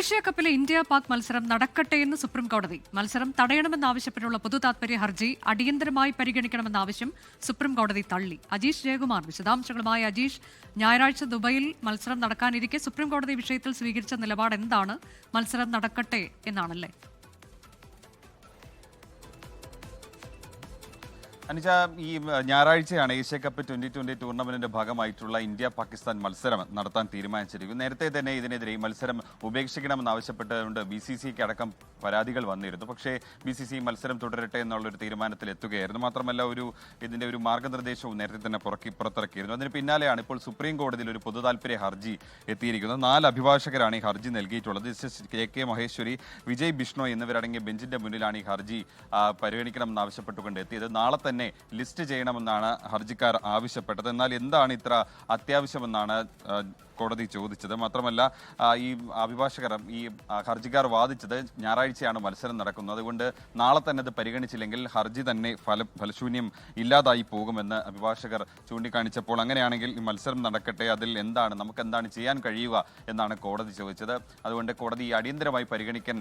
Asia കപ്പിലെ India Pak മത്സരം നടക്കട്ടെയെന്ന് supreme കോടതി. മത്സരം തടയണമെന്നാവശ്യപ്പെട്ടുള്ള പൊതു താത്പര്യ ഹർജി അടിയന്തരമായി പരിഗണിക്കണമെന്ന ആവശ്യം സുപ്രീം കോടതി തള്ളി. അജീഷ് ജയകുമാർ വിശദാംശങ്ങളുമായി. അജീഷ്, ഞായറാഴ്ച ദുബൈയിൽ മത്സരം നടക്കാനിരിക്കെ സുപ്രീം കോടതി വിഷയത്തിൽ സ്വീകരിച്ച നിലപാട് എന്താണ്? മത്സരം നടക്കട്ടെ എന്നാണല്ലേ? അനിച്ച, ഈ ഞായറാഴ്ചയാണ് ഏഷ്യ കപ്പ് 2020 ടൂർണമെന്റിന്റെ ഭാഗമായിട്ടുള്ള ഇന്ത്യ പാകിസ്ഥാൻ മത്സരം നടത്താൻ തീരുമാനിച്ചിരിക്കുന്നു. നേരത്തെ തന്നെ ഇതിനെതിരെ ഈ മത്സരം ഉപേക്ഷിക്കണമെന്നാവശ്യപ്പെട്ടുകൊണ്ട് BCCക്ക് അടക്കം പരാതികൾ വന്നിരുന്നു. പക്ഷേ BCCI മത്സരം തുടരട്ടെ എന്നുള്ളൊരു തീരുമാനത്തിൽ എത്തുകയായിരുന്നു. മാത്രമല്ല ഇതിന്റെ ഒരു മാർഗനിർദ്ദേശവും നേരത്തെ തന്നെ പുറത്തിറക്കിയിരുന്നു. അതിന് പിന്നാലെയാണ് ഇപ്പോൾ സുപ്രീം കോടതിയിൽ ഒരു പൊതു താൽപര്യ ഹർജി എത്തിയിരിക്കുന്നത്. 4 അഭിഭാഷകരാണ് ഈ ഹർജി നൽകിയിട്ടുള്ളത്. JK മഹേശ്വരി, വിജയ് ബിഷ്ണോയ് എന്നിവരടങ്ങിയ ബെഞ്ചിന്റെ മുന്നിലാണ് ഈ ഹർജി പരിഗണിക്കണമെന്നാവശ്യപ്പെട്ടുകൊണ്ട് എത്തിയത്. നാളെ തന്നെ ലിസ്റ്റ് ചെയ്യണമെന്നാണ് ഹർജിക്കാർ ആവശ്യപ്പെട്ടത്. എന്നാൽ എന്താണ് ഇത്ര അത്യാവശ്യമെന്നാണ് കോടതി ചോദിച്ചത്. മാത്രമല്ല, ഈ അഭിഭാഷകർ, ഈ ഹർജിക്കാർ വാദിച്ചത് ഞായറാഴ്ചയാണ് മത്സരം നടക്കുന്നത്, അതുകൊണ്ട് നാളെ തന്നെ അത് പരിഗണിച്ചില്ലെങ്കിൽ ഹർജി തന്നെ ഫലശൂന്യം ഇല്ലാതായി പോകുമെന്ന് അഭിഭാഷകർ ചൂണ്ടിക്കാണിച്ചപ്പോൾ അങ്ങനെയാണെങ്കിൽ ഈ മത്സരം നടക്കട്ടെ, അതിൽ നമുക്ക് എന്താണ് ചെയ്യാൻ കഴിയുക എന്നാണ് കോടതി ചോദിച്ചത്. അതുകൊണ്ട് കോടതി അടിയന്തരമായി പരിഗണിക്കാൻ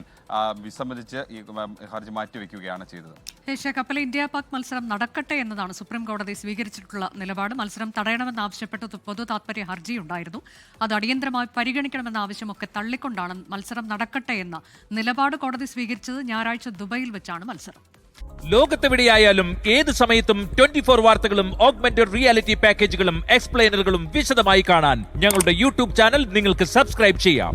വിസമ്മതിച്ച് ഈ ഹർജി മാറ്റിവെക്കുകയാണ് ചെയ്തത്. ഏഷ്യ കപ്പിലെ ഇന്ത്യ പാക് മത്സരം നടക്കട്ടെ എന്നതാണ് സുപ്രീം കോടതി സ്വീകരിച്ചിട്ടുള്ള നിലപാട്. മത്സരം തടയണമെന്നാവശ്യപ്പെട്ട് പൊതു താത്പര്യ ഹർജി ഉണ്ടായിരുന്നു. അത് അടിയന്തരമായി പരിഗണിക്കണമെന്ന ആവശ്യമൊക്കെ തള്ളിക്കൊണ്ടാണ് മത്സരം നടക്കട്ടെ എന്ന നിലപാട് കോടതി സ്വീകരിച്ചത്. ഞായറാഴ്ച ദുബൈയിൽ വെച്ചാണ് മത്സരം. ലോകത്തെവിടെയായാലും ഏത് സമയത്തും 24 വാർത്തകളും ഓഗ്മെന്റഡ് റിയാലിറ്റി പാക്കേജുകളും എക്സ്പ്ലെയിനറുകളും വിശദമായി കാണാൻ ഞങ്ങളുടെ യൂട്യൂബ് ചാനൽ നിങ്ങൾക്ക് സബ്സ്ക്രൈബ് ചെയ്യാം.